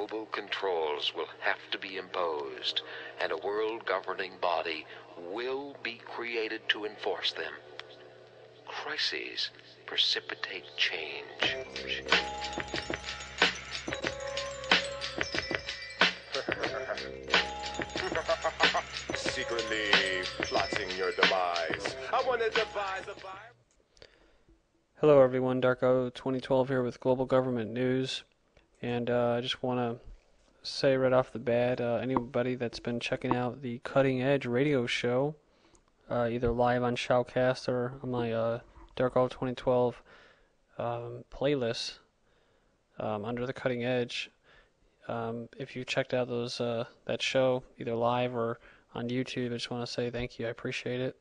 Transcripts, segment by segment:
global controls will have to be imposed, and a world governing body will be created to enforce them. Crises precipitate change. Secretly plotting your demise. I want to devise a virus. Hello everyone, Darko 2012 here with Global Government News, and I just want to say right off the bat, anybody that's been checking out the Cutting Edge radio show, either live on Shoutcast or on my Darko 2012 playlist under the Cutting Edge, if you checked out those that show either live or on YouTube, I just want to say thank you, I appreciate it,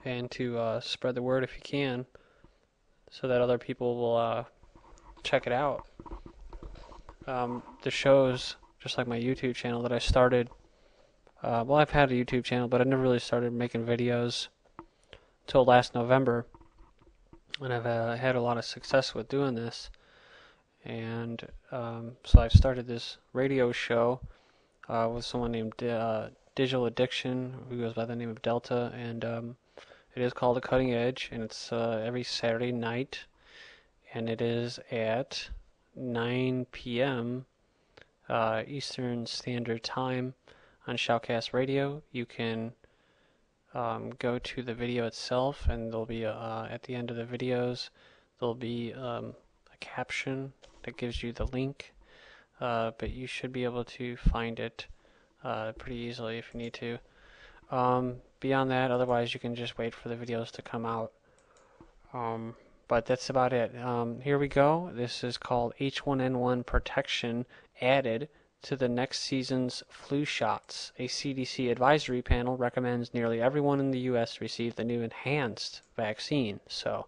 and to spread the word if you can, so that other people will check it out. The shows, just like my YouTube channel that I started, well, I've had a YouTube channel, but I never really started making videos until last November, and I've had a lot of success with doing this, and so I've started this radio show with someone named Digital Addiction, who goes by the name of Delta, and it is called The Cutting Edge, and it's every Saturday night, and it is at 9 p.m. Eastern Standard Time on Shoutcast Radio. You can go to the video itself, and there'll be at the end of the videos there'll be a caption that gives you the link, but you should be able to find it pretty easily if you need to. Beyond that, otherwise you can just wait for the videos to come out. But that's about it. Here we go. This is called H1N1 protection added to the next season's flu shots. A CDC advisory panel recommends nearly everyone in the U.S. receive the new enhanced vaccine. So,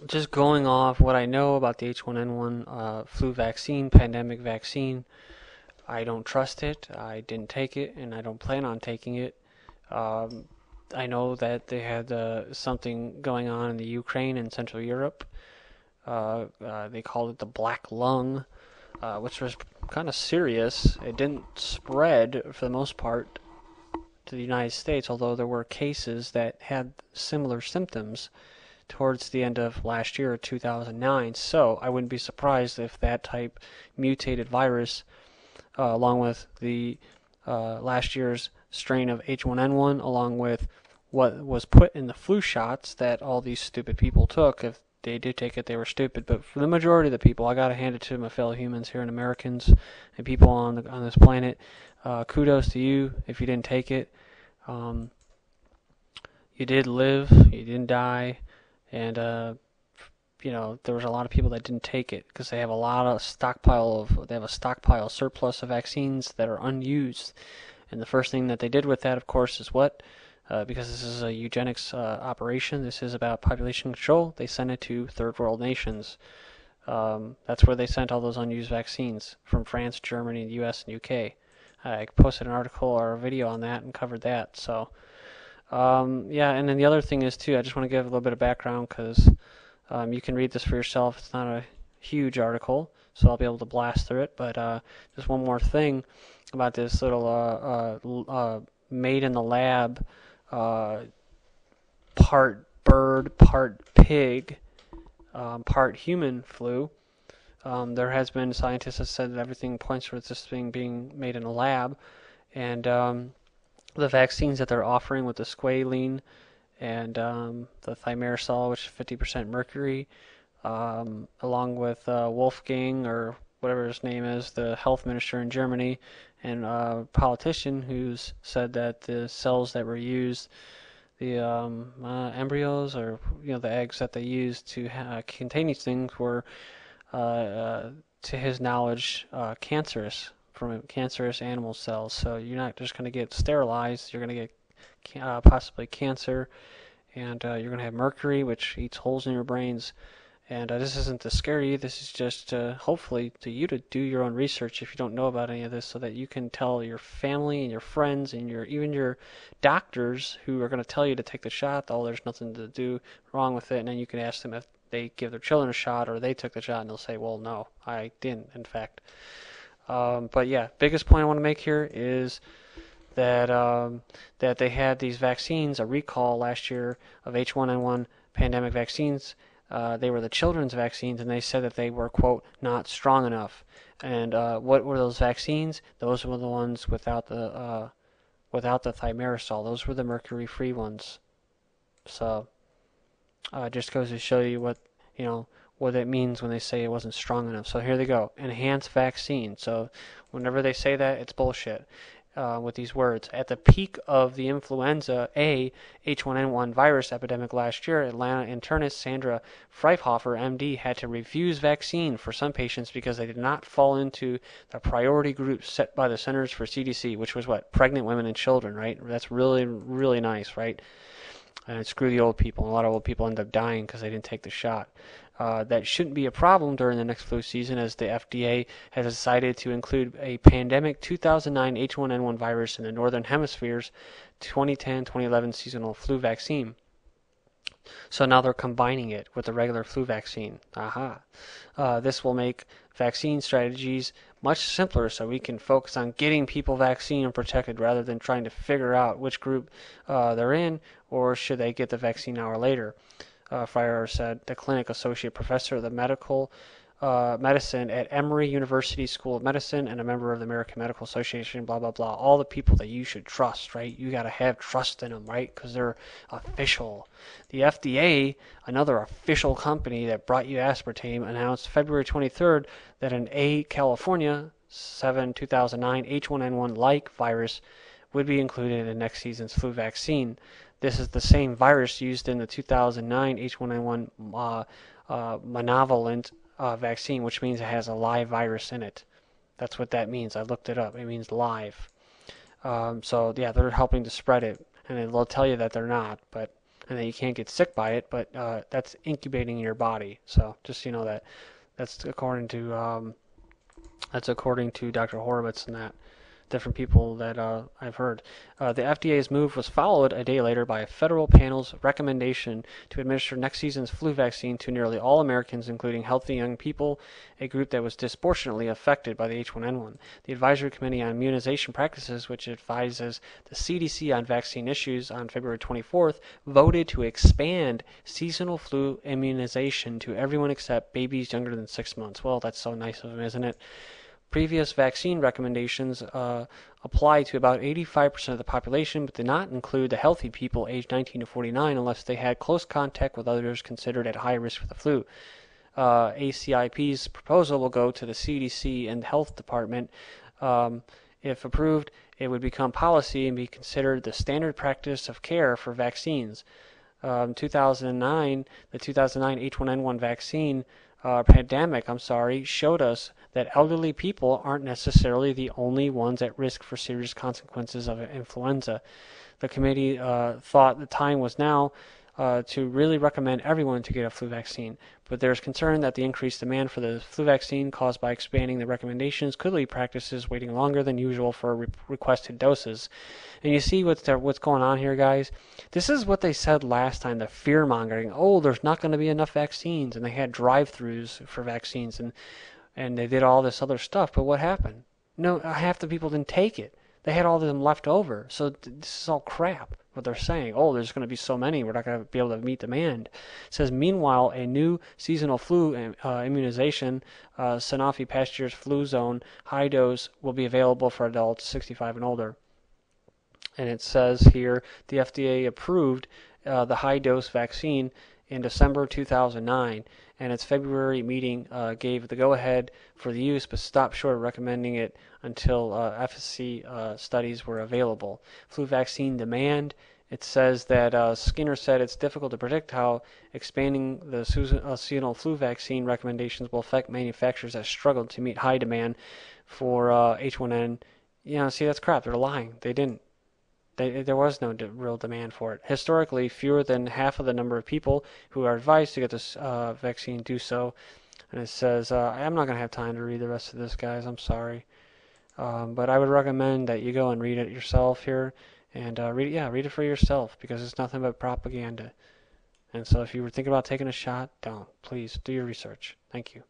just going off what I know about the H1N1 flu vaccine, pandemic vaccine, I don't trust it. I didn't take it, and I don't plan on taking it. I know that they had something going on in the Ukraine and Central Europe. They called it the black lung, which was kind of serious. It didn't spread, for the most part, to the United States, although there were cases that had similar symptoms towards the end of last year, 2009. So I wouldn't be surprised if that type mutated virus, along with the last year's strain of H1N1, along with what was put in the flu shots that all these stupid people took. If they did take it, they were stupid. But for the majority of the people, I gotta hand it to my fellow humans here, and Americans and people on this planet. Kudos to you if you didn't take it. You did live. You didn't die, and there was a lot of people that didn't take it because they have a stockpile surplus of vaccines that are unused. And the first thing that they did with that, of course, is what? Because this is a eugenics operation, this is about population control, they sent it to third world nations. That's where they sent all those unused vaccines, from France, Germany, the US, and UK. I posted an article or a video on that and covered that. So, yeah, and then the other thing is, too, I just want to give a little bit of background because you can read this for yourself. It's not a huge article, so I'll be able to blast through it. But just one more thing about this little made in the lab, part bird, part pig, part human flu. There has been scientists that said that everything points towards this thing being made in a lab, and the vaccines that they're offering with the squalene and the thimerosal, which is 50% mercury, along with Wolfgang, or whatever his name is, the health minister in Germany, and a politician who's said that the cells that were used, the embryos, or the eggs that they used to contain these things, were, to his knowledge, cancerous, from cancerous animal cells. So you're not just going to get sterilized, you're going to get possibly cancer, and you're going to have mercury, which eats holes in your brains. And this isn't to scare you, this is just hopefully to you to do your own research if you don't know about any of this, so that you can tell your family and your friends and even your doctors who are going to tell you to take the shot, oh, there's nothing to do wrong with it, and then you can ask them if they give their children a shot or they took the shot, and they'll say, well, no, I didn't, in fact. But yeah, biggest point I want to make here is that that they had these vaccines, a recall last year of H1N1 pandemic vaccines. They were the children's vaccines, and they said that they were, quote, not strong enough. And what were those vaccines? Those were the ones without the thimerosal. Those were the mercury-free ones. So just goes to show you what it means when they say it wasn't strong enough. So here they go, enhanced vaccine. So whenever they say that, it's bullshit. With these words. At the peak of the influenza A H1N1 virus epidemic last year, Atlanta internist Sandra Freifhofer, MD, had to refuse vaccine for some patients because they did not fall into the priority group set by the Centers for CDC, which was what? Pregnant women and children, right? That's really, really nice, right? And screw the old people. A lot of old people end up dying because they didn't take the shot. That shouldn't be a problem during the next flu season, as the FDA has decided to include a pandemic 2009 H1N1 virus in the Northern Hemisphere's 2010-2011 seasonal flu vaccine. So now they're combining it with the regular flu vaccine. This will make vaccine strategies much simpler, so we can focus on getting people vaccine and protected rather than trying to figure out which group they're in, or should they get the vaccine now or later. Fryer said, the clinic associate professor of the medical medicine at Emory University School of Medicine and a member of the American Medical Association, blah, blah, blah. All the people that you should trust, right? You got to have trust in them, right? Because they're official. The FDA, another official company that brought you aspartame, announced February 23rd that an California 7/2009 H1N1-like virus would be included in next season's flu vaccine. This is the same virus used in the 2009 H1N1 monovalent vaccine, which means it has a live virus in it. That's what that means. I looked it up. It means live. So yeah, they're helping to spread it, and they'll tell you that they're not, and that you can't get sick by it, but that's incubating in your body. So just so you know that. That's according to Dr. Horowitz and that. Different people that I've heard. The FDA's move was followed a day later by a federal panel's recommendation to administer next season's flu vaccine to nearly all Americans, including healthy young people, a group that was disproportionately affected by the H1N1. The Advisory Committee on Immunization Practices, which advises the CDC on vaccine issues, on February 24th, voted to expand seasonal flu immunization to everyone except babies younger than 6 months. Well, that's so nice of them, isn't it? Previous vaccine recommendations apply to about 85% of the population, but did not include the healthy people aged 19 to 49 unless they had close contact with others considered at high risk for the flu. ACIP's proposal will go to the CDC and Health Department. If approved, it would become policy and be considered the standard practice of care for vaccines. 2009, the 2009 H1N1 vaccine pandemic, showed us that elderly people aren't necessarily the only ones at risk for serious consequences of influenza. The committee thought the time was now to really recommend everyone to get a flu vaccine, but there's concern that the increased demand for the flu vaccine caused by expanding the recommendations could lead practices waiting longer than usual for requested doses. And you see what's going on here, guys? This is what they said last time, the fear-mongering. Oh, there's not going to be enough vaccines, and they had drive-thrus for vaccines, and they did all this other stuff, but what happened? No, half the people didn't take it. They had all of them left over, so this is all crap. What they're saying, oh, there's going to be so many, we're not going to be able to meet demand. It says, meanwhile, a new seasonal flu immunization, Sanofi Pasteur's Fluzone high dose, will be available for adults 65 and older. And it says here, the FDA approved the high dose vaccine in December 2009, and its February meeting gave the go-ahead for the use, but stopped short of recommending it until efficacy studies were available. Flu vaccine demand. It says that Skinner said it's difficult to predict how expanding the seasonal flu vaccine recommendations will affect manufacturers that struggled to meet high demand for H1N. See, that's crap. They're lying. They didn't. There was no real demand for it. Historically, fewer than half of the number of people who are advised to get this vaccine do so. And it says, I'm not going to have time to read the rest of this, guys. I'm sorry. But I would recommend that you go and read it yourself here. And read it for yourself, because it's nothing but propaganda. And so if you were thinking about taking a shot, don't. Please do your research. Thank you.